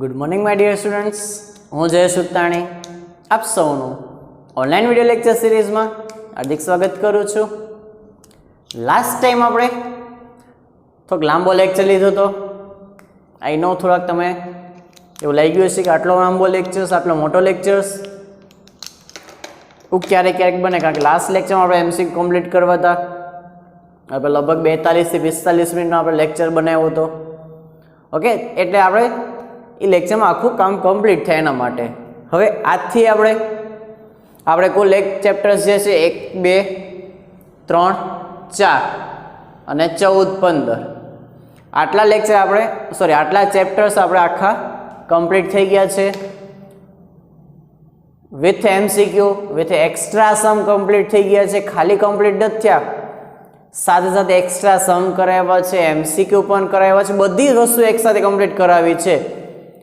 Good morning my dear students, હું જયેશ ઉત્તાણી આપ સૌનું ઓનલાઈન વિડીયો લેક્ચર સિરીઝમાં હાર્દિક સ્વાગત કરું છું. લાસ્ટ ટાઈમ આપણે થોડોક લાંબો લેક્ચર લીધો હતો. આઈ નો થોડાક તમે એવું લાગી ગયું છે કે આટલો લાંબો લેક્ચર્સ, આટલો મોટો લેક્ચર્સ ક્યારેક ક્યારેક બને, કારણ કે લાસ્ટ લેક્ચરમાં આપણે એમસીક્યુ કમ્પ્લીટ કરવા હતા. આપણે લગભગ 42 થી 45 મિનિટનો આપણે લેક્ચર બનાવ્યો હતો. ઓકે, એટલે આપણે એ લેક્ચરમાં આખું કામ કમ્પ્લીટ થાય એના માટે હવે આજથી આપણે કુલ ચેપ્ટર્સ જે છે 1, 2, 3, 4 અને 14, 15 આટલા લેક્ચર આટલા ચેપ્ટર્સ આપણે આખા કમ્પ્લીટ થઈ ગયા છે. With MCQ with extra some complete થઈ ગયા છે. ખાલી કમ્પ્લીટ નથી થયા, સાથે સાથે એક્સ્ટ્રા સમ કરાવ્યા છે, એમસીક્યુ પણ કરાવ્યા છે. બધી વસ્તુ એકસાથે કમ્પ્લીટ કરાવી છે.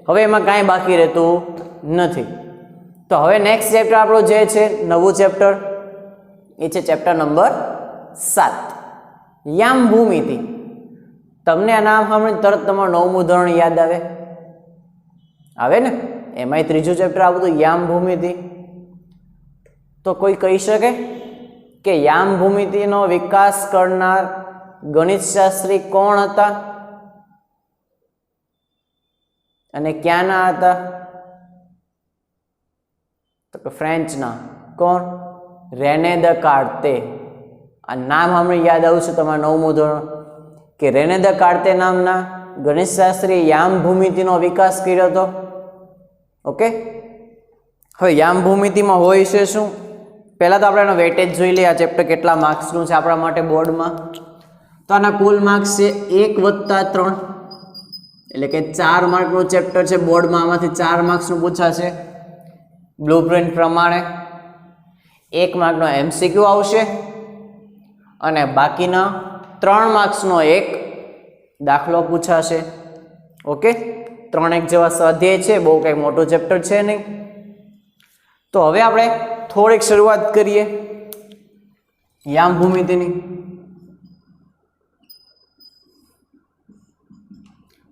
હવે એમાં કાંઈ બાકી રહેતું નથી. તો હવે નેક્સ્ટ ચેપ્ટર આપણું જે છે નવું ચેપ્ટર, એ છે ચેપ્ટર નંબર 7 યામ ભૂમિતિ. તમને આ નામ સાંભળીને તરત તમારું 9મું ધોરણ યાદ આવે ને? એમાંય ત્રીજું ચેપ્ટર આવું હતું યામ ભૂમિતિ. તો કોઈ કહી શકે કે યામ ભૂમિતિનો વિકાસ કરનાર ગણિતશાસ્ત્રી કોણ હતા અને ક્યાંના હતા? તો કે ફ્રેન્ચના. કોણ? રેને દેકાર્તે. આ નામ હમણાં યાદ આવશે તમારા 9મું ધોરણ કે રેને દેકાર્તે નામના ગણિતશાસ્ત્રી યામ ભૂમિતિનો વિકાસ કર્યો હતો. ઓકે, હવે યામ ભૂમિતિમાં હોય છે શું? પહેલાં તો આપણે એનો વેટેજ જોઈ લઈએ. આ ચેપ્ટર કેટલા માર્ક્સનું છે આપણા માટે બોર્ડમાં. તો આના કુલ માર્ક્સ છે 1 + 3, એટલે કે 4 માર્કનું ચેપ્ટર છે. બોર્ડમાં આમાંથી 4 માર્ક્સનું પૂછાશે બ્લુપ્રિન્ટ પ્રમાણે. 1 માર્કનો એમસીક્યુ આવશે અને બાકીના 3 માર્ક્સનો એક દાખલો પૂછાશે. ઓકે, 3 જેવા સ્વાધ્યાય છે, બહુ કંઈ મોટું ચેપ્ટર છે નહીં. તો હવે આપણે થોડીક શરૂઆત કરીએ યામ ભૂમિતિની.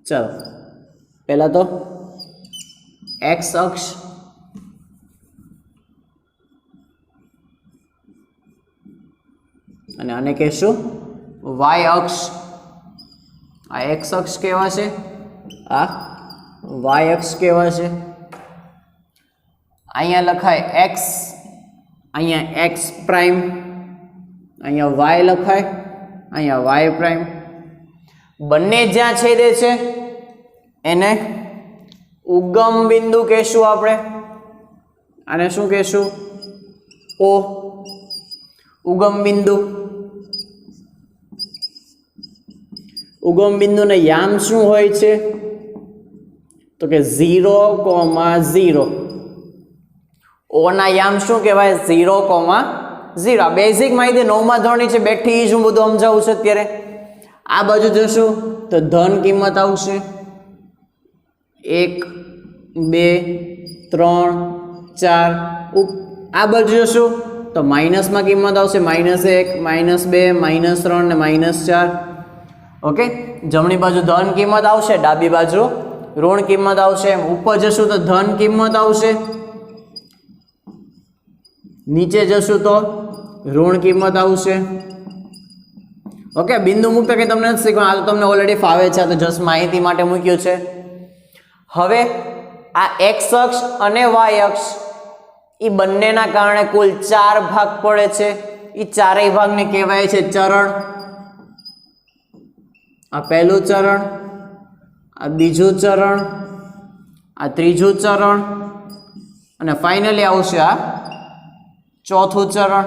ચાલો, પહેલા તો એક્સ અક્ષ અને આને કહેશું વાય અક્ષ. આ એક્સ અક્ષ કહેવાશે, આ વાય અક્ષ કહેવાશે. અહીંયા લખાય એક્સ, અહીંયા એક્સ પ્રાઇમ, અહીંયા વાય લખાય, અહીંયા વાય પ્રાઇમ. બંને જ્યાં છેદે છે એને ઉગમ બિંદુ કહેશું આપણે. આને શું કહેશું? ઓ, ઉગમ બિંદુ. ઉગમ બિંદુને યામ શું હોય છે? તો કે 0,0. ઓના યામ શું કહેવાય? 0,0. આ બેઝિક માહિતી 9મા ધોરણની છે, બેઠી જ હું બધું સમજાવું છું અત્યારે. આ બાજુ જોશું તો ધન કિંમત આવશે 1, 2, 3, 4. આ બાજુ જોશું તો માઇનસમાં કિંમત આવશે -1, -2, -3 ને -4. ઓકે, જમણી બાજુ ધન કિંમત આવશે, ડાબી બાજુ ઋણ કિંમત આવશે. ઉપર જશું તો ધન કિંમત આવશે, નીચે જશું તો ઋણ કિંમત આવશે. ઓકે, બિંદુ મૂકતા કે તમને નથી શીખવાનું, આ તો તમને ઓલરેડી ફાવે છે, આ તો જસ્ટ માહિતી માટે મૂક્યું છે. હવે આ એક્સ અક્ષ અને વાય અક્ષ એ બંનેના કારણે કુલ 4 ભાગ પડે છે. એ ચારેય ભાગને કહેવાય છે ચરણ. આ પહેલું ચરણ, આ બીજું ચરણ, આ ત્રીજું ચરણ અને ફાઇનલી આવશે આ ચોથું ચરણ.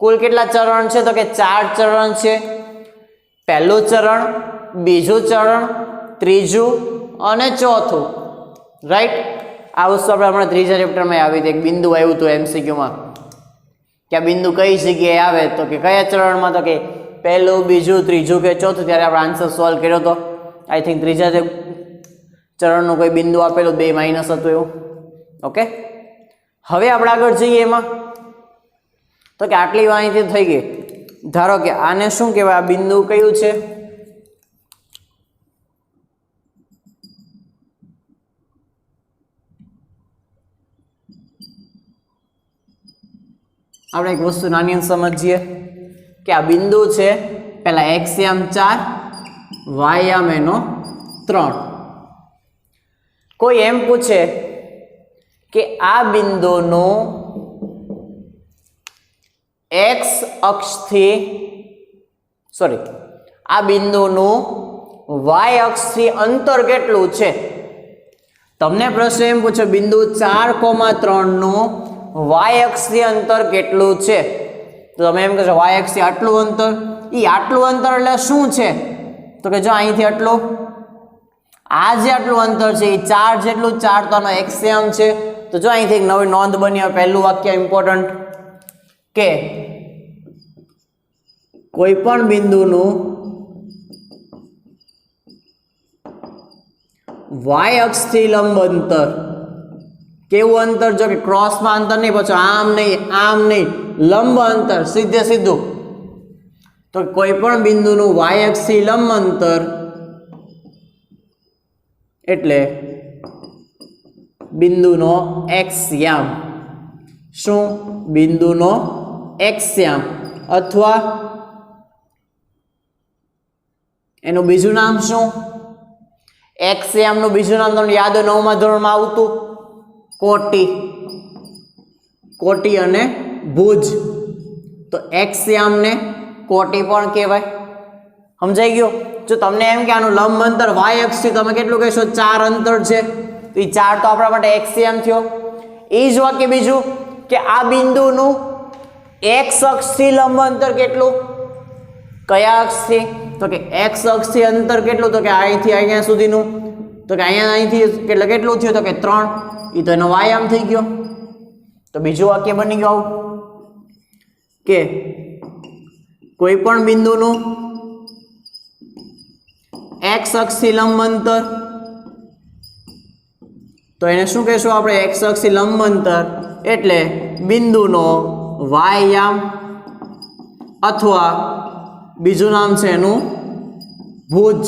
કુલ કેટલા ચરણ છે? તો કે 4 ચરણ છે. પહેલું ચરણ, બીજું ચરણ, ત્રીજું અને ચોથું. રાઈટ, આ વસ્તુ આપણે હમણાં ત્રીજા ચેપ્ટરમાં આવી હતી. એક બિંદુ આવ્યું હતું એમસીક્યુમાં કે આ બિંદુ કઈ જગ્યાએ આવે, તો કે કયા ચરણમાં? તો કે પહેલું, બીજું, ત્રીજું કે ચોથું. ત્યારે આપણે આન્સર સોલ્વ કર્યો હતો. આઈ થિંક ત્રીજા ચરણનું કોઈ બિંદુ આપેલું, 2 માઇનસ હતું એવું. ઓકે, હવે આપણે આગળ જઈએ એમાં. તો કે આટલી માહિતી થઈ ગઈ. ધારો કે આને શું કહેવાય? આ બિંદુ કયું છે? આપણે એક વસ્તુ નાની સમજીએ કે આ બિંદુ છે, પહેલા x યામ 4 y યામ એનો 3. કોઈ એમ પૂછે કે આ બિંદુનું x અક્ષથી આ બિંદુનું y અક્ષથી અંતર કેટલું છે. તમને પ્રશ્ન એમ પૂછો બિંદુ 4,3 નું y અક્ષથી અંતર કેટલું છે, તો તમે એમ કહેશો y અક્ષથી આટલું અંતર. એ આટલું અંતર એટલે શું છે, તો કે જો અહીંથી આટલું, આ જે આટલું અંતર છે એ 4 જેટલું, 4 તો આનો x યામ છે. તો જો અહીંથી એક નવી નોંધ બની. પહેલું વાક્ય ઇમ્પોર્ટન્ટ કે કોઈ પણ બિંદુનું y અક્ષથી લંબ અંતર, કેવું અંતર, જો કે ક્રોસમાં અંતર નહીં, પછી આમ નહીં, લંબ અંતર સીધે સીધું. તો કોઈ પણ બિંદુનું y અક્ષથી લંબ અંતર એટલે બિંદુનો x યામ. શું? બિંદુનો x યામ, અથવા એનું બીજું નામ શું? x યામનું બીજું નામ તમને યાદ હોય, 9મા ધોરણમાં આવતું, કોટી અને ભુજ. તો x યામને કોટી પણ કહેવાય. સમજાઈ ગયો? જો તમને એમ કે આનું લંબ અંતર y અક્ષથી તમે કેટલું કહેશો? 4 અંતર છે, તો એ 4 તો આપણા માટે x યામ થયો. એ જ વાક્ય બીજું કે આ બિંદુનું x અક્ષથી લંબ અંતર કેટલું? કયા અક્ષથી? તો કે x અક્ષથી અંતર કેટલું? તો કે અહીંથી અહીંયા સુધીનું. તો કે અહીંથી કેટલું થયું? તો કે 3. એ તો એનો y યામ થઈ ગયો. તો બીજું વાક્ય બની ગયું આવું કે કોઈ પણ બિંદુનું x અક્ષથી લંબ અંતર, તો એને શું કહેશું આપણે? x અક્ષથી લંબ અંતર એટલે બિંદુનો y યામ, અથવા બીજું નામ છે એનું ભુજ.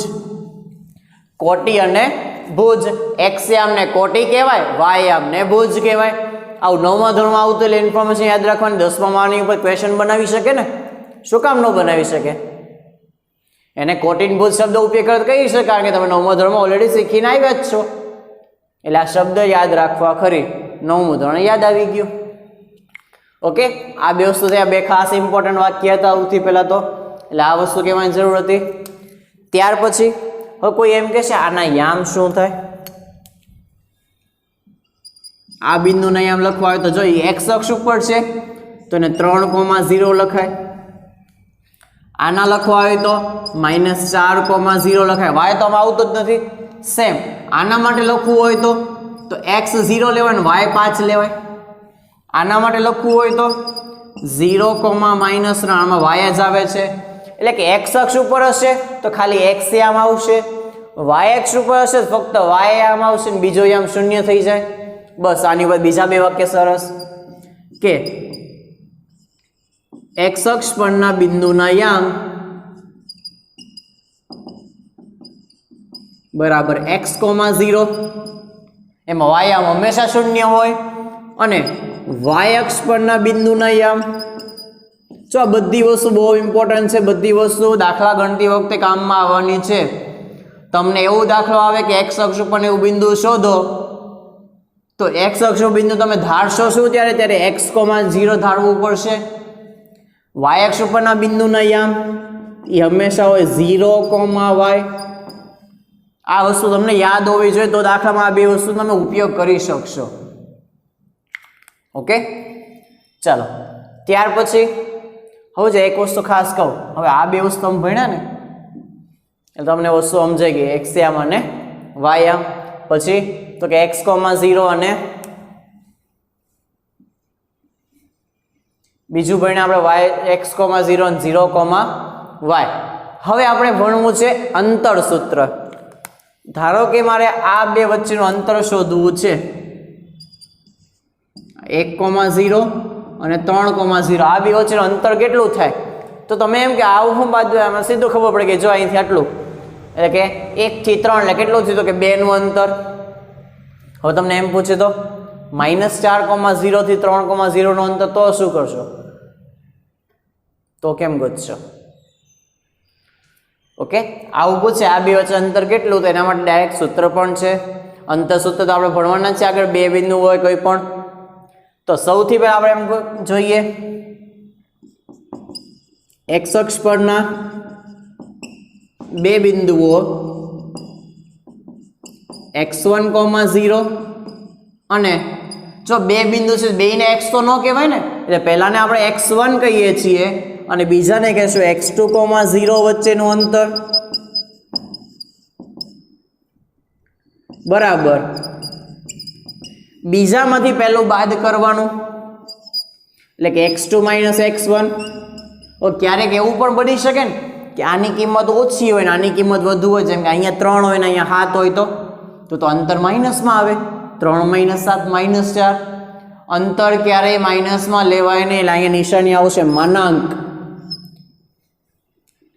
કોટી અને ભુજ. x યામને કોટી કહેવાય, y યામને ભુજ કહેવાય. આવું 9મા ધોરણમાં આવતું એટલે ઇન્ફોર્મેશન યાદ રાખવાની. 10મા આની ઉપર ક્વેશ્ચન બનાવી શકે ને? શું કામ ન બનાવી શકે? એને કોટી ભુજ શબ્દ ઉપયોગ કરતો કહી શકે, કારણ કે તમે 9મા ધોરણમાં ઓલરેડી શીખીને આવ્યા જ છો. એટલે આ શબ્દ યાદ રાખવા ખરી. 9મું ધોરણ યાદ આવી ગયું. ઓકે, આ બે વસ્તુ થયા. બે ખાસ ઇમ્પોર્ટન્ટ વાક્ય હતા સૌથી પહેલા તો, એટલે આ વસ્તુ કહેવાની જરૂર હતી. ત્યાર પછી હવે કોઈ એમ કહેશે આના યામ શું થાય? આ બિંદુના યામ લખવા હોય તો જો x અક્ષ ઉપર છે તો એને 3,0 લખાય. આના લખવા હોય તો -4,0 લખાય. y તો આમાં આવતું જ નથી. સેમ આના માટે લખવું હોય તો x 0 લેવાય ને y 5 લેવાય. આના માટે લખવું હોય તો 0, -3 આમાં y જ આવે છે. એટલે કે x અક્ષ ઉપર હશે તો ખાલી x યામ આવશે, y અક્ષ ઉપર હશે તો ફક્ત y યામ આવશે ને બીજો યામ શૂન્ય થઈ જાય. બસ આની ઉપર બીજા બે વાક્ય સરસ કે x અક્ષ પરના બિંદુના યામ બરાબર x, 0. એમાં y યામ હંમેશા શૂન્ય હોય. અને y અક્ષ પરના બિંદુના યામ, જો આ બધી વસ્તુ બહુ ઇમ્પોર્ટન્ટ છે. બધી વસ્તુ દાખલા ગણતી વખતે કામમાં આવવાની છે. તમને એવું દાખલો આવે કે x અક્ષ ઉપર એવું બિંદુ શોધો, તો x અક્ષનું બિંદુ તમે ધારશો શું? ત્યારે x, 0 ધારવું પડશે. y અક્ષ ઉપરના બિંદુના યામ એ હંમેશા હોય 0, y. આ વસ્તુ તમને યાદ હોવી જોઈએ, તો દાખલામાં આ બે વસ્તુ તમે ઉપયોગ કરી શકશો. ઓકે, ચાલો. ત્યાર પછી હવે જે એક વસ્તુ ખાસ કહું, હવે આ બે વસ્તુ તમે ભણ્યા ને એટલે તમને વસ્તુ સમજાઈ ગઈ. x યામ અને y યામ. પછી તો કે x, 0 અને બીજું ભણ્યા આપણે x, 0 અને 0, y. હવે આપણે ભણવું છે અંતર સૂત્ર. ધારો કે મારે આ બે વચ્ચેનું અંતર શોધવું છે, 1,0 અને 3,0. આ બે વચ્ચેનું અંતર કેટલું થાય? તો તમે એમ કે આવું શું બાજુ, આમાં સીધું ખબર પડે કે જો અહીંથી આટલું, એટલે કે 1 થી 3 એટલે કેટલું થયું? તો કે 2 નું અંતર. હવે તમને એમ પૂછે તો -4,0 થી 3,0 નું અંતર, તો શું કરશો? તો કેમ ગોતશો? ઓકે, આવું પૂછે આ બે વચ્ચે અંતર કેટલું, તો એના માટે ડાયરેક્ટ સૂત્ર પણ છે. અંતર સૂત્ર તો આપણે ભણવાના છે આગળ, બે બિંદુ હોય કોઈ પણ. તો સૌથી પહેલા આપણે એમ જોઈએ એક્સ અક્ષ પરના બે બિંદુઓ x1, 0 અને જો બે બિંદુ છે બેને x તો ન કહેવાય ને, એટલે પહેલાને આપણે x1 કહીએ છીએ અને બીજાને કહેશું x2, 0 વચ્ચેનું અંતર બરાબર. બીજામાંથી પહેલું બાદ કરવાનું એટલે કે x2 - x1. ક્યારેક એવું પણ બની શકે ને કે આની કિંમત ઓછી હોય ને આની કિંમત વધુ હોય, જેમ કે અહીંયા 3 હોય ને અહીંયા 7 હોય તો અંતર માઇનસમાં આવે. 3 - 7 -4. અંતર ક્યારેય માઇનસમાં લેવાય નહીં, એટલે અહીંયા નિશાની આવશે માનાંક.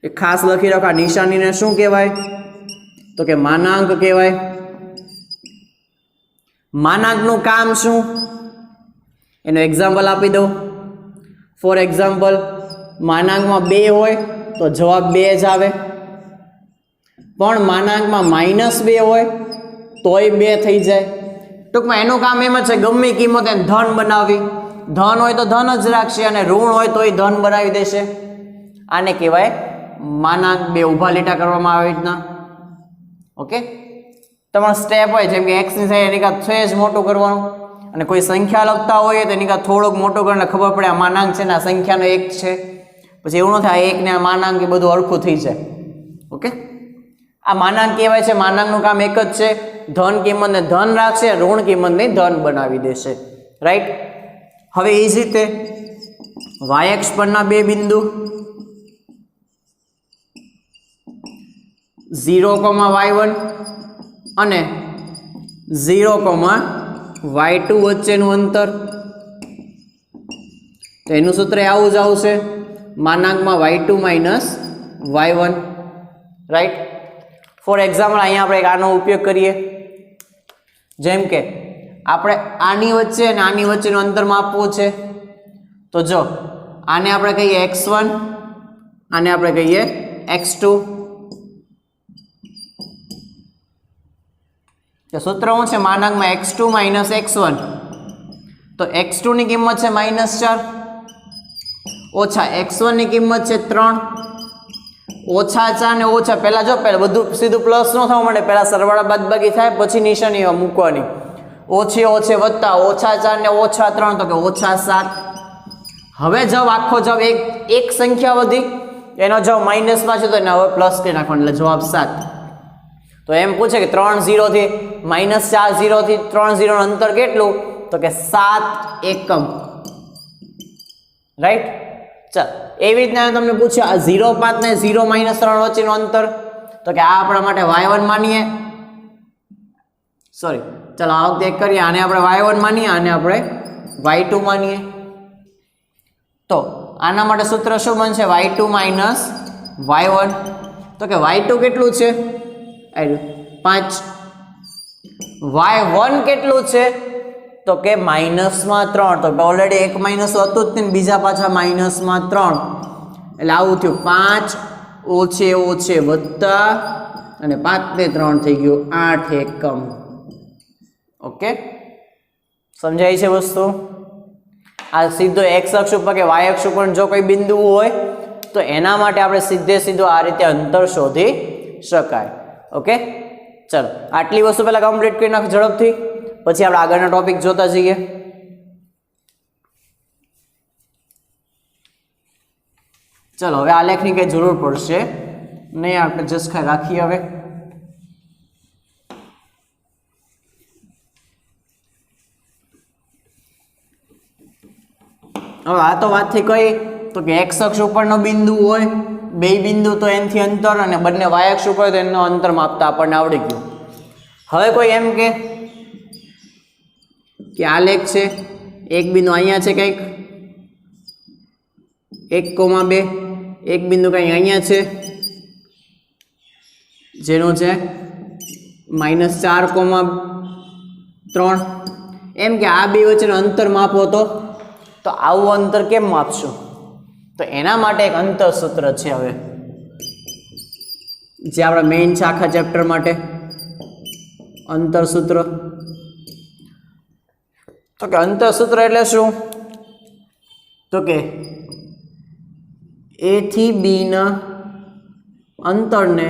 એ ખાસ લખી રાખો, આ નિશાનીને શું કહેવાય? તો કે માનાંક કહેવાય. માનાંકનું કામ શું એનું એક્ઝામ્પલ આપી દઉં. ફોર એક્ઝામ્પલ, માનાંકમાં 2 હોય તો જવાબ 2 જ આવે, પણ માનાંકમાં -2 હોય તોય 2 થઈ જાય. ટૂંકમાં એનું કામ એમ જ છે, ગમે કિંમત એને ધન બનાવવી. ધન હોય તો ધન જ રાખશે અને ઋણ હોય તોય ધન બનાવી દેશે. આને કહેવાય માનાંક. 2 ઊભા લીટા કરવામાં આવે રીતના. ઓકે, તમારો સ્ટેપ હોય જેમ કે x ની થાય એની કાં સહેજ મોટું કરવાનું, અને કોઈ સંખ્યા લખતા હોય તો એની કાં થોડોક મોટું કરીને ખબર પડે આ માનાંક છે ને આ સંખ્યાનો 1 છે. પછી એવું ન થાય 1 ને આ માનાંક એ બધું હરખું થઈ જાય. ઓકે, આ માનાંક કહેવાય છે. માનાંકનું કામ એક જ છે, ધન કિંમતને ધન રાખશે, ઋણ કિંમતને ધન બનાવી દેશે. રાઈટ. હવે એ જ રીતે y અક્ષ પરના બે બિંદુ 0,y1 અને 0,y2 વચ્ચેનું અંતર, તો એનું સૂત્ર આવું જ આવશે, માનાંકમાં y2 - y1. Right. For example અહીંયા આપણે એક આનો ઉપયોગ કરીએ. જેમ કે આપણે આની વચ્ચે અને આની વચ્ચેનું અંતર માપવું છે, તો જો આને આપણે કહીએ x1, આને આપણે કહીએ x2. તો સૂત્ર શું છે? માનાંકમાં x2 - x1. તો x2 ની કિંમત છે -4 ઓછા x1 ની કિંમત છે 3 ઓછા 4 ને ઓછા, પહેલા બધું સીધું પ્લસ ન થવા માટે પહેલા સરવાળા બાદબાકી થાય પછી નિશાની મૂકવાની. ઓછે ઓછે વત્તા ઓછા 4 ને ઓછા 3 તો કે ઓછા 7. હવે જવાબ આખો જવાબ એક સંખ્યા વધી, એનો જવાબ માઇનસમાં છે તો એને હવે પ્લસ કરી નાખવાનો એટલે જવાબ 7. તો એમ પૂછે કે 3 0 થી -4 0 થી 3 0 નું અંતર કેટલું, તો કે 7 એકમ. રાઈટ. ચાલ, એવી રીતના તમને પૂછ્યું આ 0,5 ને 0 - 3 વચ્ચેનું અંતર, તો કે આ આપણા માટે y1 માનીએ. સોરી, ચાલો આ વખતે એક કરીએ, આને આપણે y1 માનીએ, આને આપણે y2 માનીએ. તો આના માટે સૂત્ર શું બનશે? y2 - y1. તો કે y2 કેટલું છે? 5. y1 કેટલું છે? તો કે -3. તો ઓલરેડી એક માઇનસ હતું જ ને, બીજા પાછા -3, એટલે આવું થયું 5 ઓછે ઓછે વત્તા અને 5 ને 3 થઈ ગયું 8 એકમ. ઓકે, સમજાય છે વસ્તુ? આ સીધો x અક્ષ ઉપર કે y અક્ષ ઉપર જો કોઈ બિંદુ હોય તો એના માટે આપણે સીધો આ રીતે અંતર શોધી શકાય. ઓકે, ચલો આટલી વસ્તુ પહેલા કમ્પ્લીટ કરી નાખ ઝડપથી, પછી આપણે આગળના ટોપિક જોતા જઈએ. ચલો હવે આલેખની કઈ જરૂર પડશે નહીં, આપણે જસ્ટ ખાલી રાખીએ. હવે આ તો વાત થઈ કઈ, તો કે x અક્ષ ઉપરનો બિંદુ હોય, બે બિંદુ તો એનથી અંતર, અને બંને y અક્ષ ઉપર તો એનો અંતર માપતા આપણને આવડી ગયું. હવે કોઈ એમ કે આલેખ છે, એક બિંદુ અહીંયા છે કંઈક 1,2, એક બિંદુ કંઈક અહીંયા છે જેનું છે -4,3. એમ કે આ બે વચ્ચેનું અંતર માપો તો આવું અંતર કેમ માપશું? તો એના માટે એક અંતરસૂત્ર છે હવે જે આપણા મેઇન છે આખા ચેપ્ટર માટે અંતરસૂત્ર. તો કે અંતરસૂત્ર એટલે શું? તો કે એ થી બી ના અંતરને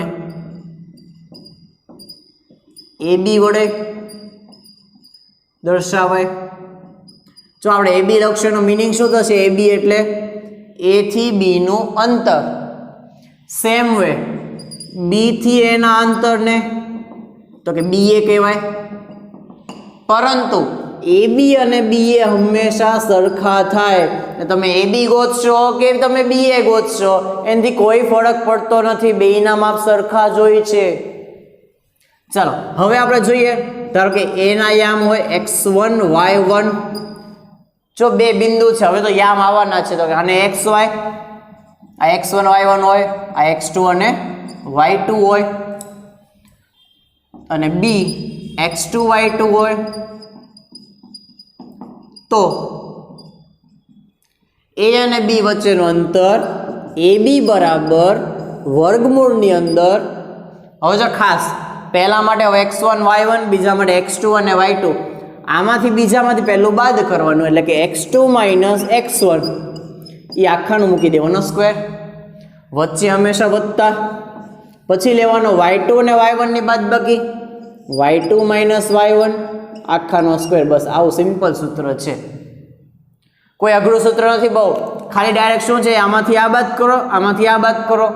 એ બી વડે દર્શાવાય. જો આપણે એ બી લખશું એનો મિનિંગ શું થશે? એ બી એટલે એ થી બી નું અંતર. સેમ વે બી થી એ ના અંતરને તો કે બી એ કહેવાય. પરંતુ એ બી અને બી એ હંમેશા સરખા થાય. તમે એ બી ગોતશો કે તમે બી એ ગોતશો એનાથી કોઈ ફરક પડતો નથી, બેયના માપ સરખા જ હોય છે. ચાલો હવે આપણે જોઈએ. ધારો કે એ ના યામ હોય x1 y1. જો બે બિંદુ છે, હવે તો યામ આવવાના છે. તો આને xy, આ x1 y1 હોય, આ x2 અને y2 હોય, અને b x2 y2 હોય. તો a અને b વચ્ચેનું અંતર ab બરાબર વર્ગમૂળની અંદર. હવે જો ખાસ પહેલા માટે x1 y1, બીજા માટે x2 અને y2. આમાંથી બીજામાંથી પહેલું બાદ કરવાનું એટલે કે x2 માઇનસ x1 એ આખાનું મૂકી દેવાનો સ્ક્વેર. વચ્ચે હંમેશા વધતા. પછી લેવાનો y2 અને y1 ની બાદબાકી, y2 માઇનસ y1 આખાનો સ્ક્વેર. બસ આવું સિમ્પલ સૂત્ર છે, કોઈ અઘરું સૂત્ર નથી બહુ. ખાલી ડાયરેક્ટ શું છે? આમાંથી આ બાદ કરો, આમાંથી આ બાદ કરો,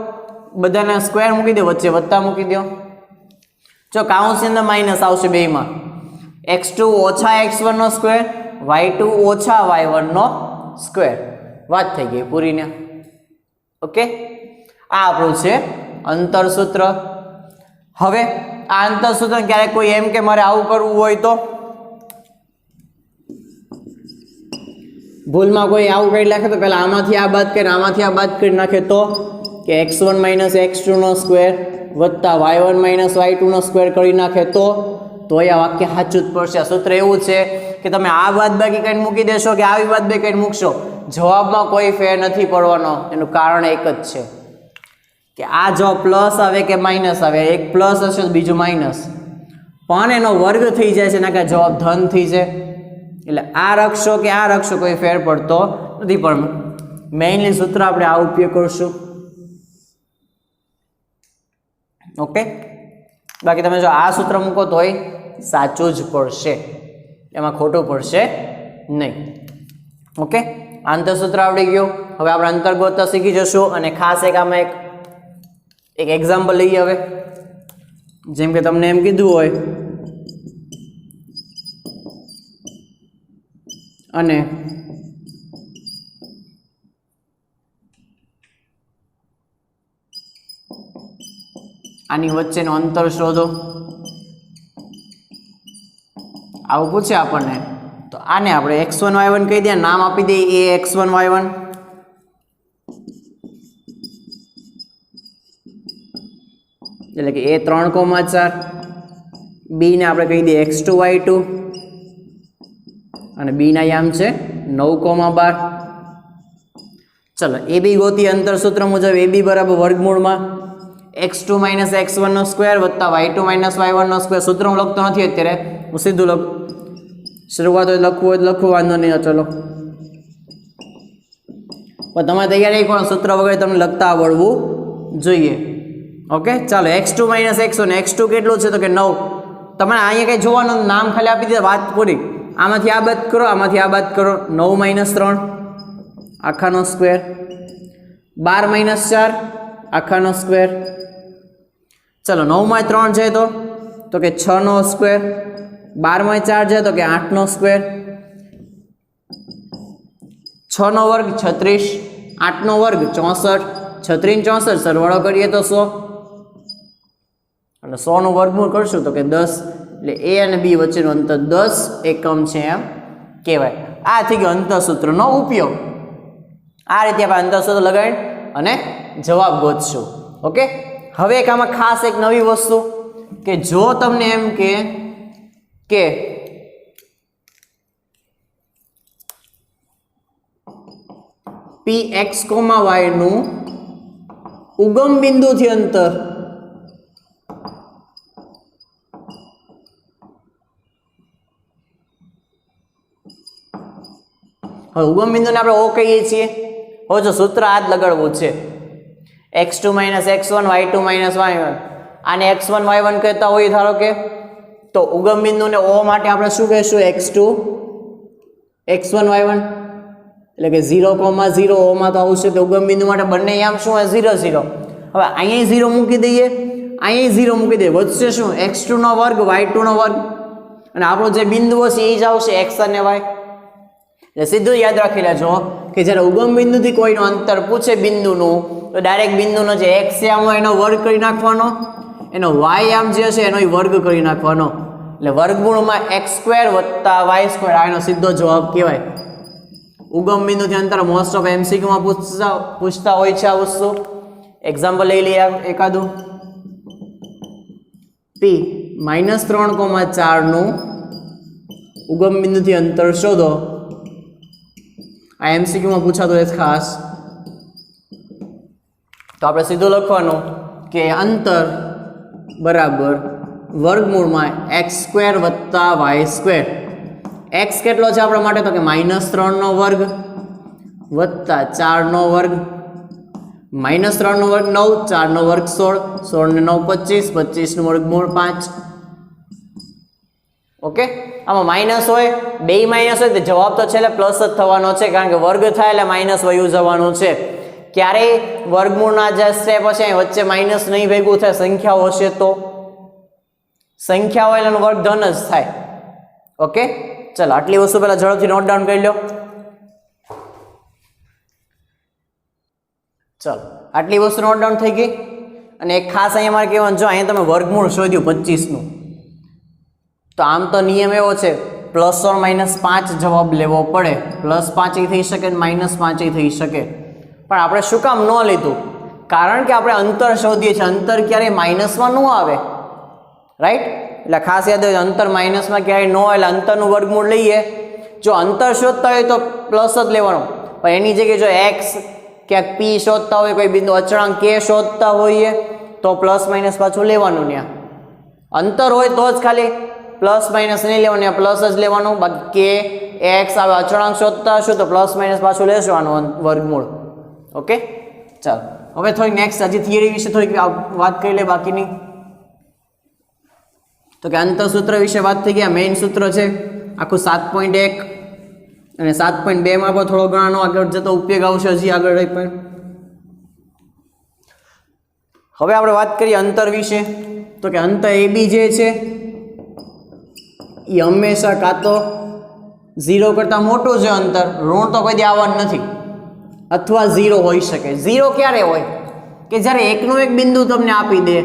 બધાને સ્ક્વેર મૂકી દો, વચ્ચે વત્તા મૂકી દો. જો કાઉન્સ ઇન ધ માઇનસ આવશે બેમાં. x2 ઓછા x1 નો સ્ક્વેર, y2 ઓછા y1 નો સ્ક્વેર. વાત થઈ ગઈ પૂરીને. ઓકે, આ આપણું છે અંતરસૂત્ર. હવે આ અંતરસૂત્ર ક્યારેક કોઈ એમ કે મારે આવું કરવું હોય તો ભૂલમાં કોઈ આવું કરી નાખે તો પહેલા આમાંથી આ બાદ કરીને આમાંથી આ બાદ કરી નાખે તો કે x1 માઇનસ x2 નો સ્ક્વેર વત્તા y1 માઇનસ y2 નો સ્ક્વેર કરી નાખે તો આ વાક્ય સાચું જ પડશે. આ સૂત્ર એવું છે કે તમે આ બાદબાકી કરીને મૂકી દેશો કે આવી બાદબાકી કરીને મૂકશો, જવાબમાં કોઈ ફેર નથી પડવાનો. એનું કારણ એક જ છે કે આ જો પ્લસ આવે કે માઇનસ આવે, એક પ્લસ હશે તો બીજું માઇનસ, પણ એનો વર્ગ થઈ જાય છે, ના કે જવાબ ધન થઈ જાય. એટલે આ રખશો કે આ રખશો કોઈ ફેર પડતો નથી. પણ મેઇનલી સૂત્ર આપણે આ ઉપયોગ કરશું. ઓકે, બાકી તમે જો આ સૂત્ર મૂકો તોય સાચું જ પડશે, એમાં ખોટું પડશે નહીં. ઓકે, આંતરસૂત્ર આવડી ગયું. હવે આપણે અંતર્ગોતતા શીખી જશું. અને ખાસ એક આમાં એક એક્ઝામ્પલ લઈએ. હવે જેમ કે તમને એમ કીધું હોય અને આની વચ્ચેનું અંતર શોધો, આવું પૂછે આપણને, તો આને આપણે x1 y1 કહી દઈએ, નામ આપી દઈએ a x1 y1. એટલે કે a 3,4, b ને આપણે કહી દઈએ x2 y2 અને b ના યામ છે 9,12. ચલો એ બી ગોતી. અંતરસૂત્ર મુજબ એ બી બરાબર વર્ગમૂળમાં x2 માઇનસ x1 નો સ્ક્વેર વત્તા y2 માઇનસ y1 નો સ્ક્વેર. સૂત્ર હું લખતો નથી અત્યારે, હું સીધું લખું. શરૂઆત હોય લખવું હોય લખવું, વાંધો નહીં. ચલો પણ તમારે તૈયારી કોણ, સૂત્ર વગર તમને લખતા આવડવું જોઈએ. ઓકે, ચાલો x2 માઇનસ x1, x2 કેટલું છે તો કે 9. તમારે અહીંયા કંઈ જોવાનું, નામ ખાલી આપી દીધા, વાત પૂરી. આમાંથી આ બાદ કરો, આમાંથી આ બાદ કરો. 9 માઇનસ 3 આખાનો સ્ક્વેર, 12 માઇનસ 4 આખાનો સ્ક્વેર. ચલો 9 માં 3 છે તો કે 6 નો સ્ક્વેર, 12 માં 4 છે તો કે 8 નો સ્ક્વેર, 6 નો વર્ગ 36, 8 નો વર્ગ 64, 36 64 સરવાળો કરીએ તો 100, અને 100 નું વર્ગમૂળ કરશું તો કે 10. એટલે a અને b વચ્ચેનું અંતર 10 એકમ છે એમ કહેવાય. આ થઈ ગયો અંતરસૂત્રનો ઉપયોગ. આ રીતે આપણે અંતરસૂત્ર લગાવી અને જવાબ ગોતશું. ઓકે, હવે એક આમાં ખાસ એક નવી વસ્તુ કે જો તમને એમ કે પી એક્સ કોમા વાયનું ઉગમ બિંદુથી અંતર હવે ઉગમ બિંદુને આપણે ઓ કહીએ છીએ. હવે જો સૂત્ર આ જ લગાડવું છે, x2 - x1 y2 - y1. આને x1 y1 કહેતા હોય ધારો કે, તો ઉગમ બિંદુને ઓ માટે આપણે શું કહીશું? x2 x1 y1 એટલે કે 0,0 ઓ માં તો આવશે. તો ઉગમ બિંદુ માટે બંને આમ શું હોય? 0 0. હવે અહીંયા 0 મૂકી દઈએ, અહીંયા 0 મૂકી દઈએ, વધશે શું? x2 નો વર્ગ y2 નો વર્ગ, અને આપણો જે બિંદુ હશે એ જ આવશે x અને y. એટલે સીધું યાદ રાખી લેજો કે જ્યારે ઉગમ બિંદુથી કોઈનું અંતર પૂછે બિંદુનું, તો ડાયરેક્ટ બિંદુનો જે x છે આમ એનો વર્ગ કરી નાખવાનો, એનો y આમ જે હશે એનો વર્ગ કરી નાખવાનો. એટલે વર્ગમૂળમાં x² + y², આ એનો સીધો જવાબ કહેવાય. ઉગમ બિંદુથી અંતર મોસ્ટ ઓફ એમસીક્યુમાં પૂછતા હોય છે આ વસ્તુ. એક્ઝામ્પલ લઈ લઈએ એકાદું. p -3,4 નું ઉગમ બિંદુથી અંતર શોધો. આ એમસીક્યુમાં પૂછાતો હોય ખાસ. તો આપણે સીધું લખવાનું કે અંતર બરાબર વર્ગમૂળમાં x² + y². x કેટલો છે આપણા માટે? તો કે -3 નો વર્ગ વત્તા 4 નો વર્ગ. -3 નો વર્ગ 9, 4 નો વર્ગ 16, 16 ને 9 25, 25 નું વર્ગમૂળ 5. ઓકે, આમાં માઇનસ હોય, બે માઇનસ હોય તો જવાબ તો છેલ્લે પ્લસ જ થવાનો છે, કારણ કે વર્ગ થાય એટલે માઇનસ વયું જવાનું છે. ક્યારેય વર્ગમૂળના જે સ્ટેપ હશે એ વચ્ચે માઇનસ નહીં ભેગું થાય, સંખ્યાઓ હશે તો. સંખ્યા હોય એટલે વર્ગ ધન જ થાય. ઓકે, ચાલો આટલી વસ્તુ પહેલા ઝડપથી નોટ ડાઉન કરી લો. ચાલો આટલી વસ્તુ નોટ ડાઉન થઈ ગઈ. અને એક ખાસ અહીંયા મારે કહેવાનું, જો અહીંયા તમે વર્ગમૂળ શોધ્યું 25 નું, તો આમ તો નિયમ એવો છે +or -5 જવાબ લેવો પડે. +5 થઈ શકે ને -5 થઈ શકે, પણ આપણે શું કામ ન લીધું? કારણ કે આપણે અંતર શોધીએ છીએ. અંતર ક્યારેય માઇનસમાં ન આવે, રાઈટ? એટલે ખાસ યાદ હોય, અંતર માઇનસમાં ક્યારેય ન હોય. એટલે અંતરનું વર્ગમૂળ લઈએ. જો અંતર શોધતા હોય તો પ્લસ જ લેવાનું, પણ એની જગ્યાએ જો x ક્યાંક p શોધતા હોય, કોઈ બિંદુ અચળાંક k શોધતા હોઈએ તો +- પાછું લેવાનું. ત્યાં અંતર હોય તો જ ખાલી +- નહીં લેવાનું, પ્લસ જ લેવાનું. બાકી k x આવે અચળાંક શોધતા હશું તો +- પાછું લેશું આનું વર્ગમૂળ. ઓકે, ચાલો હવે થોડી નેક્સ્ટ હજી થિયરી વિશે થોડીક વાત કરી લે બાકીની. તો કે અંતર સૂત્ર વિશે વાત થઈ ગયા. મેઇન સૂત્ર છે આખું 7.1 અને 7.2 માં પણ થોડો ઘણો આગળ જતો ઉપયોગ આવશે હજી આગળ રહી. પણ હવે આપણે વાત કરીએ અંતર વિશે. તો કે અંતર AB જે છે એ હંમેશા કાં તો 0 કરતાં મોટું છે અંતર, ઋણ તો કોઈ દી આવવાનું નથી, અથવા 0 હોઈ શકે. 0 ક્યારે હોય? કે જ્યારે એકનું એક બિંદુ તમને આપી દે,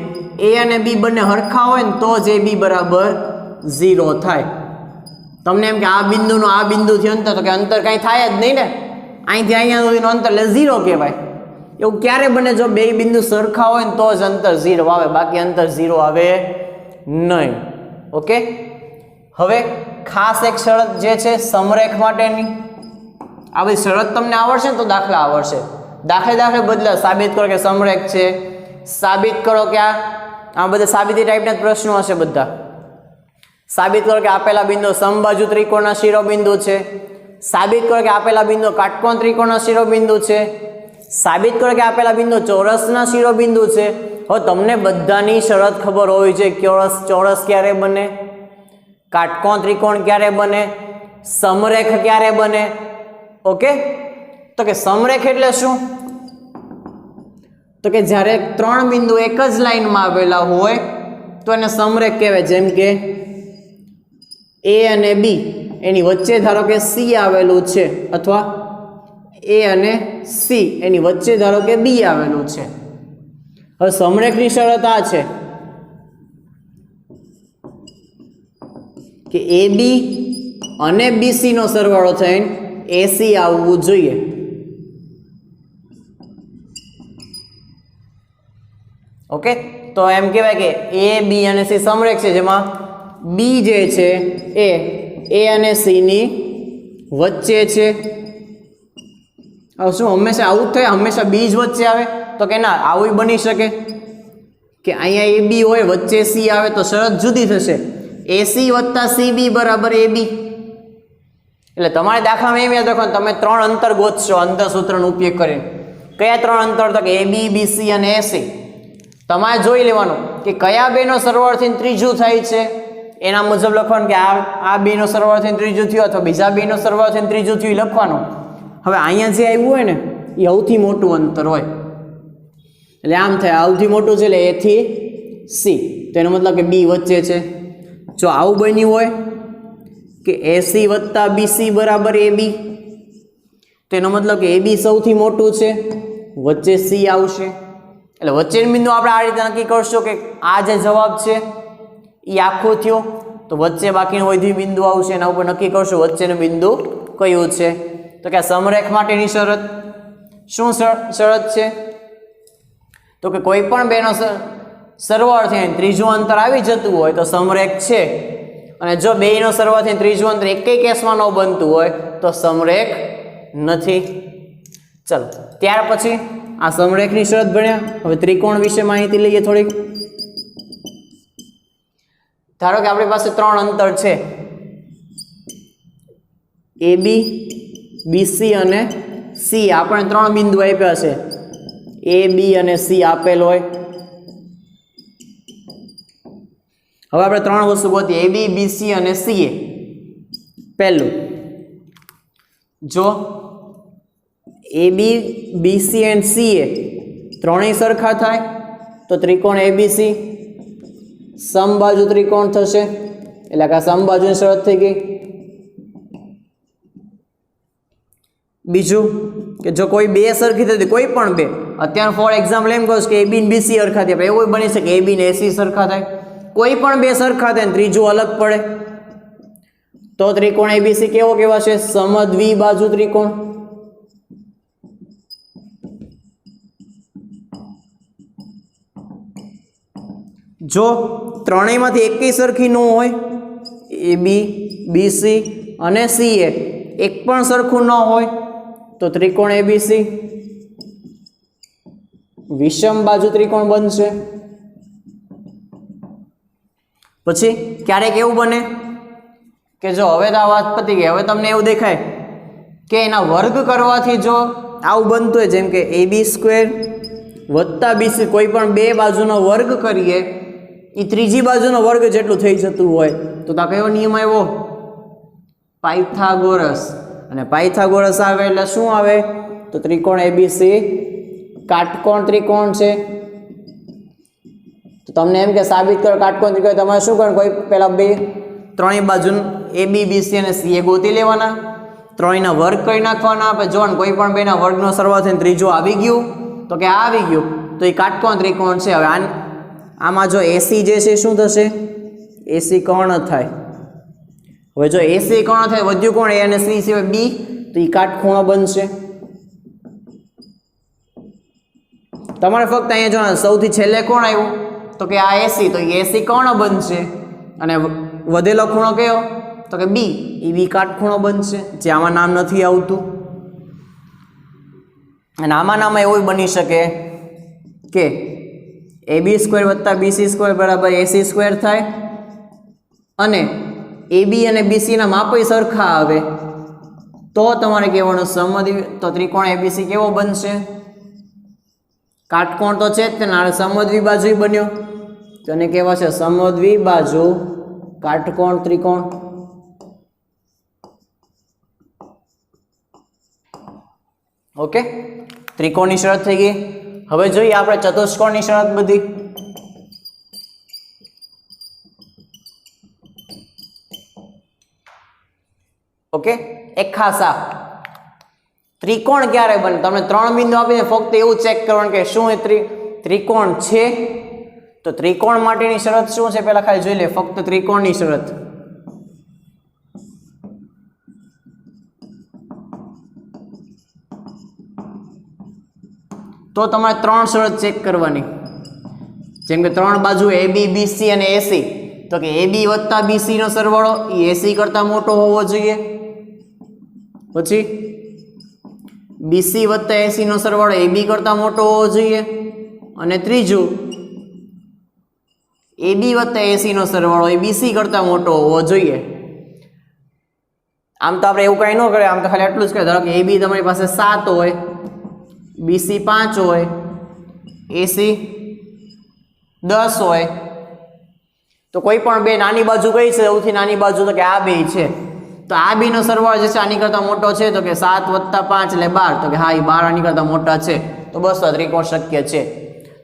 A અને B બંને હરખા હોય ને તો જ AB બરાબર 0 થાય. તમને એમ કે આ બિંદુનું આ બિંદુથી અંતર, તો કે અંતર કાંઈ થાય જ નહીં ને, અહીંથી અહીંયા સુધીનું અંતર એટલે 0 કહેવાય. એવું ક્યારે બને? જો બે બિંદુ સરખા હોય ને તો જ અંતર 0 આવે, બાકી અંતર 0 આવે નહીં. ઓકે, હવે ખાસ એક શરત જે છે સમરેખ માટેની, આ બધી શરત તમને આવડશે ને તો દાખલા આવડશે. દાખલે બદલા સાબિત કરો કે સમરેખ છે, સાબિત કરો કે આ બધા સાબિતી ટાઈપના પ્રશ્નો હશે બધા. સાબિત કરો કે આપેલા બિંદુ સમબાજુ ત્રિકોણના શિરોબિંદુ છે. સાબિત કરો કે આપેલા બિંદુ કાટકોણ ત્રિકોણના શિરોબિંદુ છે. સાબિત કરો કે આપેલા બિંદુ ચોરસના શિરોબિંદુ છે. હવે તમને બધાની શરત ખબર હોવી જોઈએ. ચોરસ ક્યારે બને, કાટકોણ ત્રિકોણ ક્યારે બને, સમરેખ ક્યારે બને. ઓકે, તો કે સમરેખ એટલે શું? તો કે જ્યારે 3 બિંદુ એક જ લાઈનમાં આવેલા હોય તો એને સમરેખ કહેવાય. જેમ કે A અને B, એની વચ્ચે ધારો કે C આવેલું છે, અથવા A અને C એની વચ્ચે ધારો કે B આવેલું છે. હવે સમરેખની શરત આ છે કે AB અને BC નો સરવાળો થઈને AC આવવું જોઈએ. ઓકે, તો એમ કહેવાય કે A, B અને C સમરેખ છે, જેમાં B જે છે એ A અને C ની વચ્ચે છે, હવે શું હંમેશા આવું જ થાય, હંમેશા બી જ વચ્ચે આવે? તો કે ના, આવું બની શકે કે અહીંયા એ બી હોય, વચ્ચે સી આવે, તો શરત જુદી થશે. એસી વત્તા સીબી બરાબર એ બી. એટલે તમારે દાખલામાં એમ યાદ રાખવાનું, તમે 3 અંતર ગોતશો અંતર સૂત્રનો ઉપયોગ કરીને. કયા 3 અંતર? તો કે એ બી, બીસી અને એસી. તમારે જોઈ લેવાનું કે કયા બેનો સરવાળો થઈને ત્રીજું થાય છે, એના મુજબ લખવાનું કે આ બેનો સરવાળો થઈને ત્રીજું થયું અથવા બીજા બેનો સરવાળો થઈને ત્રીજું થયું લખવાનું. હવે અહીંયા જે આવ્યું હોય ને એ સૌથી મોટું અંતર હોય, એટલે આમ થાય સૌથી મોટું છે એટલે એ થી સી, તો એનો મતલબ કે બી વચ્ચે છે. જો આવું બન્યું હોય કે એસી વત્તા બીસી બરાબર એ બી, તો એનો મતલબ કે એ બી સૌથી મોટું છે, વચ્ચે સી આવશે. એટલે વચ્ચેનું બિંદુ આપણે આ રીતે નક્કી કરશું કે આ જે જવાબ છે એ આખો થયો, તો વચ્ચે બાકીનું વધ્યું બિંદુ આવશે, એના ઉપર નક્કી કરશું વચ્ચેનું બિંદુ કયું છે. તો કે સમરેખ માટેની શરત શું શરત છે? તો કે કોઈ પણ બેનો સરવાળો થઈને ત્રીજું અંતર આવી જતું હોય તો સમરેખ છે, અને જો બેનો સરવાળો થઈને ત્રીજું અંતર એકેય કેસમાં ન બનતું હોય તો સમરેખ નથી. ચલો, ત્યાર પછી આ સમરેખની શરત ભણ્યા. હવે ત્રિકોણ વિશે માહિતી લઈએ થોડીક. ધારો કે આપણી પાસે 3 અંતર છે, એ બી, બીસી અને સી. આપણે 3 બિંદુ આપ્યા છે, એ બી અને સી આપેલ હોય. હવે આપણે 3 વસ્તુ ગોતીએ, એ બી, બીસી અને સી. પહેલું, જો એ બી, બીસી એન્ડ સી ત્રણેય સરખા થાય તો ત્રિકોણ એબીસી સમબાજુ ત્રિકોણ થશે. એટલે કે આ સમબાજુની શરત થઈ ગઈ. બીજું કે જો કોઈ બે સરખી થતી, કોઈ પણ બે, અત્યારે ફોર એક્ઝામ્પલ એમ કહું કે એ બી ને બીસી સરખા થાય, એવું બની શકે એ બી ને એસી સરખા થાય. કોઈ પણ બે સરખા થાય ને ત્રીજું અલગ પડે તો ત્રિકોણ એબીસી કેવો કહેવાશે? સમદ્વિબાજુ ત્રિકોણ. જો ત્રણેયમાંથી એકેય સરખી ન હોય, એ બી, બીસી અને સી એક પણ સરખું ન હોય તો ત્રિકોણ એબીસી વિષમ બાજુ ત્રિકોણ બનશે. પછી ક્યારેક એવું બને કે જો હવે તો આ વાત પતી ગઈ, હવે તમને એવું દેખાય કે એના વર્ગ કરવાથી જો આવું બનતું હોય, જેમ કે એ બી સ્ક્વેર વત્તા બીસી, કોઈ પણ બે બાજુનો વર્ગ કરીએ એ ત્રીજી બાજુનો વર્ગ જેટલું થઈ જતું હોય તો ત્યાં કયો નિયમ આવ્યો? પાયથાગોરસ. અને પાયથાગોરસ આવે એટલે શું આવે? તો ત્રિકોણ એબીસી કાટકોણ ત્રિકોણ છે. તો તમને એમ કે સાબિત કરો કાટકોણ ત્રિકોણ, તમારે શું કરવાનું? કોઈ પહેલા બે ત્રણેય બાજુ એ બી, બીસી અને સી ગોતી લેવાના, ત્રણેયના વર્ગ કરી નાખવાના. આપણે જોવાનું કોઈ પણ બેના વર્ગનો સરવાળો થઈને ત્રીજો આવી ગયું તો કે આવી ગયું તો એ કાટકોણ ત્રિકોણ છે. હવે આમાં જો એસી જે છે શું થશે? એસી કર્ણ થાય. હવે જો એસી કર્ણ થાય, વધ્યું કોણ? એ અને સી સિવાય બી, તો એ કાટખૂણો બનશે. તમારે ફક્ત અહીંયા જો સૌથી છેલ્લે કોણ આવ્યું? તો કે આ એસી, તો એસી કર્ણ બનશે. અને વધેલો ખૂણો કયો? તો કે બી, એ બી કાટખૂણો બનશે, જે આમાં નામ નથી આવતું. અને આમાં નામ એવું બની શકે કે એ બી સ્ક્વેર વત્તા બીસી સ્ક્વેર બરાબર એસી સ્ક્વેર થાય, અને એ બી અને બીસીના માપય સરખા આવે તો તમારે કહેવાનું સમદ્વિ, તો ત્રિકોણ એબીસી કેવો બનશે? કાટકોણ તો છે જ તે, સમદ્વિબાજુ બન્યો, તેને કહેવાશે સમદ્વિબાજુ કાટકોણ ત્રિકોણ. ઓકે, ત્રિકોણની શરત થઈ ગઈ. હવે જોઈએ આપણે ચતુષ્કોણની શરત બધી. ઓકે, એક ખાસ આ ત્રિકોણ ક્યારે બને? તમને 3 બિંદુ આપીને ફક્ત એવું ચેક કરવાનું કે શું એ ત્રિકોણ છે. તો ત્રિકોણ માટેની શરત શું છે પહેલા ખાલી જોઈ લે, ફક્ત ત્રિકોણની શરત. તો તમારે 3 શરત ચેક કરવાની, જેમ કે 3 બાજુ એ બી, બીસી અને એસી, તો કે એ બી વત્તા બીસી નો સરવાળો એ એસી કરતા મોટો હોવો જોઈએ. પછી બીસી વત્તા એસી નો સરવાળો એબી કરતાં મોટો હોવો જોઈએ, અને ત્રીજું એબી વત્તા એસી નો સરવાળો એ બીસી કરતાં મોટો હોવો જોઈએ. આમ તો આપણે એવું કાંઈ ન કરે, આમ તો ખાલી એટલું જ કહે, ધારો કે એબી તમારી પાસે 7 હોય, બીસી 5 હોય, એસી 10 હોય, તો કોઈ પણ બે નાની બાજુ કઈ છે? સૌથી નાની બાજુ તો કે આ બે છે. તો આ બે નો સરવાળો જે છે આની કરતાં મોટો છે, તો કે 7 + 5 એટલે 12, તો કે હા એ 12 આની કરતાં મોટા છે, તો બસ આ ત્રિકોણ શક્ય છે.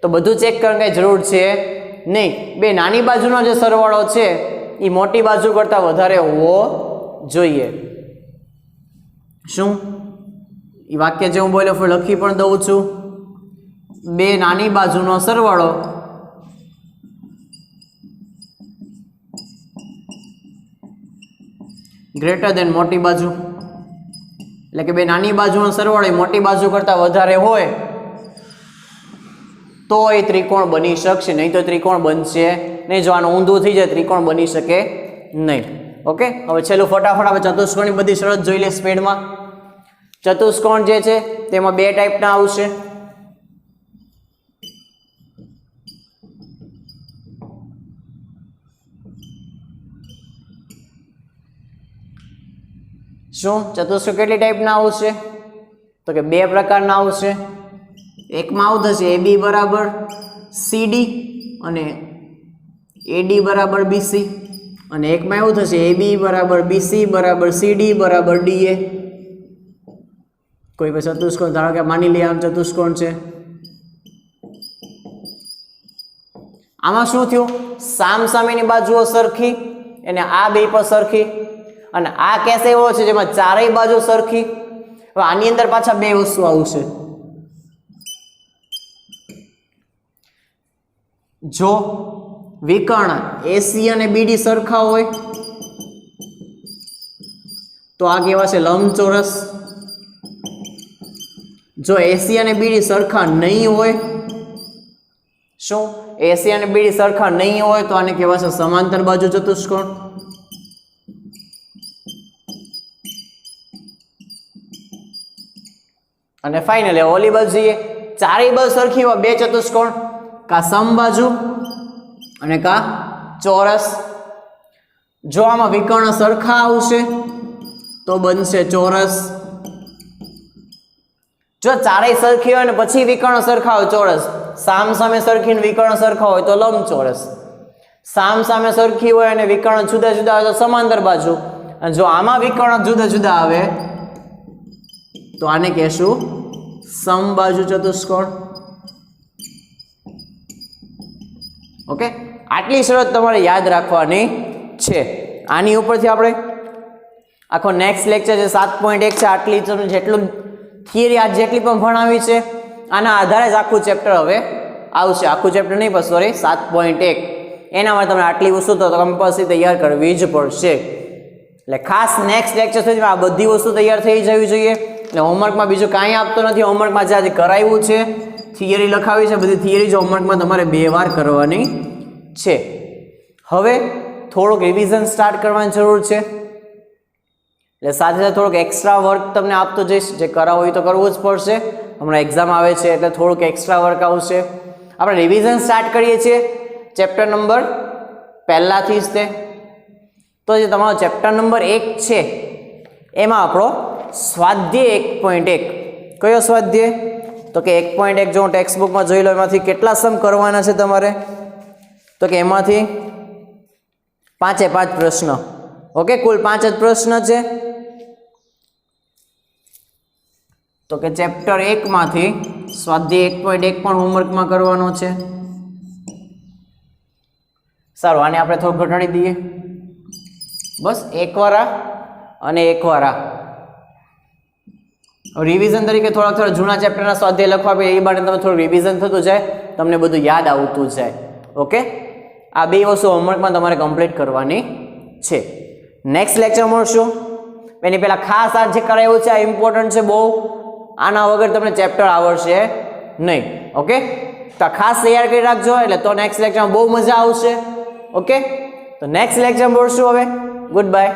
તો બધું ચેક કરવાની કઈ જરૂર છે નહીં. બે નાની બાજુનો જે સરવાળો છે એ મોટી બાજુ કરતાં વધારે હોવો જોઈએ. શું એ વાક્ય જે હું બોલ્યો લખી પણ દઉં છું. બે નાની બાજુનો સરવાળો ગ્રેટર દેન મોટી બાજુ, એટલે કે બે નાની બાજુનો સરવાળો એ મોટી બાજુ કરતાં વધારે હોય તો એ ત્રિકોણ બની શકશે, નહીં તો ત્રિકોણ બનશે નહીં. જો આનું ઊંધું થઈ જાય ત્રિકોણ બની શકે નહીં. ઓકે, હવે છેલ્લું ફટાફટ આપણે ચતુષ્કોણની બધી શરત જોઈ લે સ્પીડમાં. ચતુષ્કોણ જે છે તેમાં બે ટાઈપના આવશે. શું ચતુષ્કોણ કેટલી ટાઈપના આવશે? તો કે બે પ્રકારના આવશે. એકમાં આવું થશે એબી બરાબર સીડી અને એડી બરાબર બીસી, અને એકમાં એવું થશે એબી બરાબર બીસી બરાબર સીડી બરાબર ડીએ. કોઈ પણ ચતુષ્કોણ ધારો કે માની લઈએ આમ ચતુષ્કોણ છે, આમાં શું થયું? સામસામેની બાજુઓ સરખી, એને આ બે પર સરખી, અને આ કેસ એવો છે જેમાં ચારેય બાજુ સરખી. હવે આની અંદર પાછા બે વસ્તુ આવશે. જો વિકર્ણ એસી અને બીડી સરખા હોય તો આ કહેવાશે લંબચોરસ. જો એસી અને બીડી સરખા નહીં હોય, શું એસી અને બીડી સરખા નહીં હોય તો આને કહેવાશે સમાંતર બાજુ ચતુષ્કોણ. અને ફાઇનલી ઓલી બાજુ જઈએ, ચારેય બાજુ સરખી હોય બે ચતુષ્કોણ, કા સમબાજુ અને કા ચોરસ. જો આમાં વિકર્ણ સરખા આવશે તો બનશે ચોરસ. જો ચારેય સરખી હોય ને પછી વિકર્ણ સરખા હોય ચોરસ. સામ સામે સરખી ને વિકર્ણ સરખા હોય તો લંબચોરસ. સામ સામે સરખી હોય અને વિકર્ણ જુદા જુદા હોય તો સમાંતર બાજુ. અને જો આમાં વિકર્ણ જુદા જુદા આવે તો આને કહેશું સમબાજુ ચતુષ્કોણ. ઓકે, આટલી શરત તમારે યાદ રાખવાની છે. આની ઉપરથી આપણે આખો નેક્સ્ટ લેક્ચર જે 7.1 છે આટલી તમને જેટલું થિયરી આજ જેટલી પણ ભણાવી છે આના આધારે જ આખું ચેપ્ટર હવે આવશે. આખું ચેપ્ટર નહીં પણ સોરી 7.1 એના માટે તમને આટલી વસ્તુ તો કમ્પલસરી તૈયાર કરવી જ પડશે. એટલે ખાસ નેક્સ્ટ લેક્ચર સુધી આ બધી વસ્તુ તૈયાર થઈ જવી જોઈએ. એટલે હોમવર્કમાં બીજું કાંઈ આપતો નથી. હોમવર્કમાં જે આજે કરાવ્યું છે થિયરી લખાવી છે, બધી થિયરી જ હોમવર્કમાં તમારે 2 વાર કરવાની છે. હવે થોડુંક રિવિઝન સ્ટાર્ટ કરવાની જરૂર છે. એટલે સાથે સાથે થોડુંક એક્સ્ટ્રા વર્ક તમને આપતો જઈશ. જે કરાવવું હોય તો કરવું જ પડશે. હમણાં એક્ઝામ આવે છે એટલે થોડુંક એક્સ્ટ્રા વર્ક આવશે. આપણે રિવિઝન સ્ટાર્ટ કરીએ છીએ ચેપ્ટર નંબર પહેલાથી જ તે. તો જે તમારો ચેપ્ટર નંબર 1 છે એમાં આપણો સ્વાધ્યાય 1.1 કયો સ્વાધ્યાય? તો કે 1.1 જો હું ટેક્સ્ટ બુકમાં જોઈ લો એમાંથી કેટલા સમ કરવાના છે તમારે? તો કે એમાંથી 5 પ્રશ્ન. ઓકે, કુલ 5 જ પ્રશ્ન છે. તો કે ચેપ્ટર 1 માંથી સ્વાધ્યાય 1.1 પણ હોમવર્કમાં કરવાનો છે. સારું, આને આપણે થોડું ઘટાડી દઈએ. બસ એક વાર આ અને એક વાર આ. રિવિઝન તરીકે થોડા જૂના ચેપ્ટરના સ્વાધ્યાય લખવા પડે એ માટે તમે થોડું રિવિઝન થતું જાય, તમને બધું યાદ આવતું જાય. ઓકે, આ બે વસ્તુ હોમવર્કમાં તમારે કમ્પ્લીટ કરવાની છે. નેક્સ્ટ લેક્ચર મળશું. એની પહેલાં ખાસ આ જે કરાયું છે આ ઇમ્પોર્ટન્ટ છે બહુ. આના વગર તમને ચેપ્ટર આવડશે નહીં. ઓકે, તો ખાસ તૈયાર કરી રાખજો એટલે તો નેક્સ્ટ લેક્ચરમાં બહુ મજા આવશે. ઓકે, તો નેક્સ્ટ લેક્ચર મળશું હવે. Good bye.